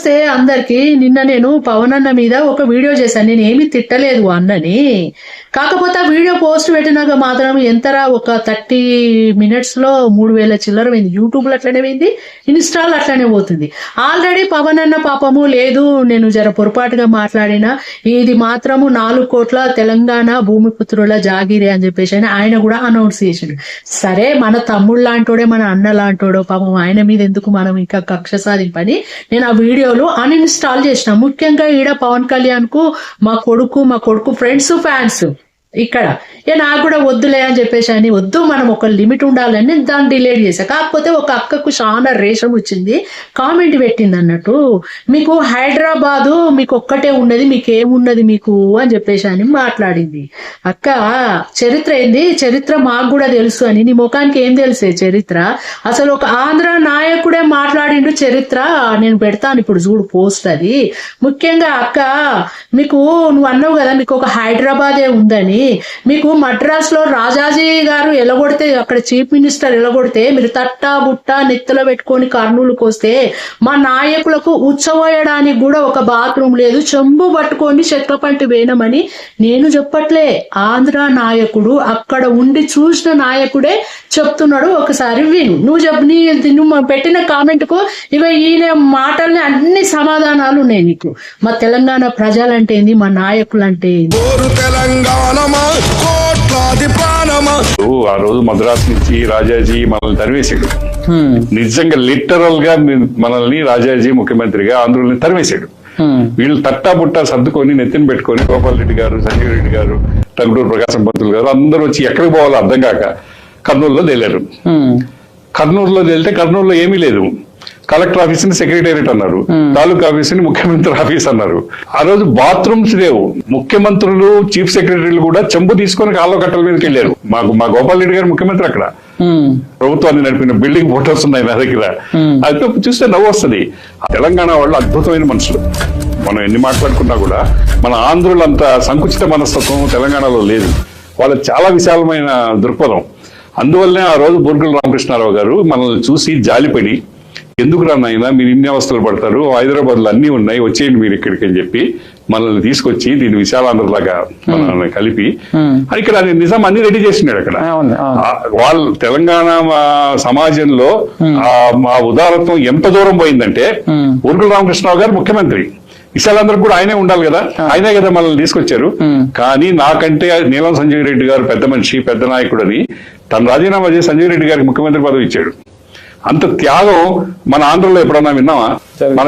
నమస్తే అందరికి. నిన్న నేను పవన్ అన్న మీద ఒక వీడియో చేశాను. నేను ఏమీ తిట్టలేదు అన్నని. కాకపోతే ఆ వీడియో పోస్ట్ పెట్టినాక మాత్రం ఎంతరా ఒక 30 minutes లో 3000 చిల్లర పోయింది. యూట్యూబ్ లో అట్లనే పోయింది, ఇన్స్టాల్ అట్లనే పోతుంది. ఆల్రెడీ పవన్ అన్న పాపము లేదు, నేను జర పొరపాటుగా మాట్లాడిన, ఇది మాత్రము 4 కోట్ల తెలంగాణ భూమిపుత్రుల జాగిరి అని చెప్పేసి ఆయన కూడా అనౌన్స్ చేసిండు. సరే, మన తమ్ముడు లాంటోడే, మన అన్న లాంటోడో, పాపం ఆయన మీద ఎందుకు మనం ఇంకా కక్ష సాధింపని నేను ఆ వీడియోలు అన్ఇన్స్టాల్ చేసిన. ముఖ్యంగా ఈడ పవన్ కళ్యాణ్ కు మా కొడుకు ఫ్రెండ్స్ ఫ్యాన్స్ ఇక్కడ నాకు కూడా వద్దులే అని చెప్పేసి అని, వద్దు మనం ఒక లిమిట్ ఉండాలని దాన్ని డిలీట్ చేశా. కాకపోతే ఒక అక్కకు చాలా రేషం వచ్చింది, కామెంట్ పెట్టింది అన్నట్టు, మీకు హైదరాబాదు మీకు ఒక్కటే ఉన్నది, మీకేమున్నది మీకు అని చెప్పేసి అని మాట్లాడింది. అక్క, చరిత్ర ఏంది, చరిత్ర మాకు కూడా తెలుసు అని. నీ ముఖానికి ఏం తెలుసే చరిత్ర? అసలు ఒక ఆంధ్ర నాయకుడే మాట్లాడిండు చరిత్ర. నేను పెడతాను ఇప్పుడు చూడు పోస్ట్ అది. ముఖ్యంగా అక్క, మీకు నువ్వు అన్నావు కదా మీకు ఒక హైదరాబాదే ఉందని. మీకు మద్రాస్ లో రాజాజీ గారు ఎలగొడితే, అక్కడ చీఫ్ మినిస్టర్ ఎలగొడితే మీరు తట్టా బుట్ట నెత్తిలో పెట్టుకొని కర్నూలుకు వస్తే మా నాయకులకు ఉచ్చవేయడానికి కూడా ఒక బాత్రూమ్ లేదు, చెంబు పట్టుకొని చెట్ల పంటి వేయనమని నేను చెప్పట్లే. ఆంధ్ర నాయకుడు అక్కడ ఉండి చూసిన నాయకుడే చెప్తున్నాడు. ఒకసారి విను. నువ్వు పెట్టిన కామెంట్ కు ఇక ఈయన మాటల్ని అన్ని సమాధానాలు ఉన్నాయి నీకు. మా తెలంగాణ ప్రజలంటే ఏంది, మా నాయకులు అంటే ఏంది. ఆ రోజు మద్రాసు నుంచి రాజాజీ మనల్ని తరివేశాడు. నిజంగా లిటరల్ గా మనల్ని రాజాజీ ముఖ్యమంత్రిగా ఆంధ్రుల్ని తరివేశాడు. వీళ్ళు తట్టా బుట్టా సర్దుకొని నెత్తిన పెట్టుకొని గోపాల్ రెడ్డి గారు, సంజీవ్ రెడ్డి గారు, టంగుటూరు ప్రకాశం పంతులు గారు అందరూ వచ్చి ఎక్కడికి పోవాలో అర్థం కాక కర్నూలులో తేలారు. కర్నూలులో తేలితే కర్నూలులో ఏమీ లేదు. కలెక్టర్ ఆఫీస్ ని సెక్రటేరియట్ అన్నారు, తాలూకా ఆఫీస్ ని ముఖ్యమంత్రి ఆఫీస్ అన్నారు. ఆ రోజు బాత్రూమ్స్ లేవు. ముఖ్యమంత్రులు, చీఫ్ సెక్రటరీలు కూడా చెంబు తీసుకొని కాళ్ళ కట్టల మీదకి వెళ్ళారు. మా గోపాల్ రెడ్డి గారు ముఖ్యమంత్రి అక్కడ ప్రభుత్వాన్ని నడిపిన బిల్డింగ్ ఫోటోస్ ఉన్నాయి నా దగ్గర. అది చూస్తే నవ్వు వస్తుంది. తెలంగాణ వాళ్ళు అద్భుతమైన మనుషులు. మనం ఎన్ని మాట్లాడుకున్నా కూడా మన ఆంధ్రులంత సంకుచిత మనస్తత్వం తెలంగాణలో లేదు. వాళ్ళ చాలా విశాలమైన దృక్పథం. అందువల్లనే ఆ రోజు బూర్గుల రామకృష్ణారావు గారు మనల్ని చూసి జాలిపడి, ఎందుకు రానైనా మీరు ఇన్ని అవస్థలు పడతారు, హైదరాబాద్ లో అన్ని ఉన్నాయి, వచ్చేయండి మీరు ఇక్కడికి అని చెప్పి మనల్ని తీసుకొచ్చి దీన్ని విశాలాంధ్రలాగా మనల్ని కలిపి ఇక్కడ నిజాం అన్ని రెడీ చేసినాడు. అక్కడ వాళ్ళు తెలంగాణ సమాజంలో ఆ ఉదారత్వం ఎంత దూరం పోయిందంటే, బూర్గుల రామకృష్ణరావు గారు ముఖ్యమంత్రి, విశాలాంధ్రకు కూడా ఆయనే ఉండాలి కదా, ఆయనే కదా మనల్ని తీసుకొచ్చారు. కానీ నాకంటే నీలం సంజీవ్ రెడ్డి గారు పెద్ద మనిషి, పెద్ద నాయకుడు అని తను రాజీనామా చేసి సంజీవ్ రెడ్డి గారికి ముఖ్యమంత్రి పదవి ఇచ్చాడు. అంత త్యాగం మన ఆంధ్రలో ఎప్పుడన్నా విన్నావా? మన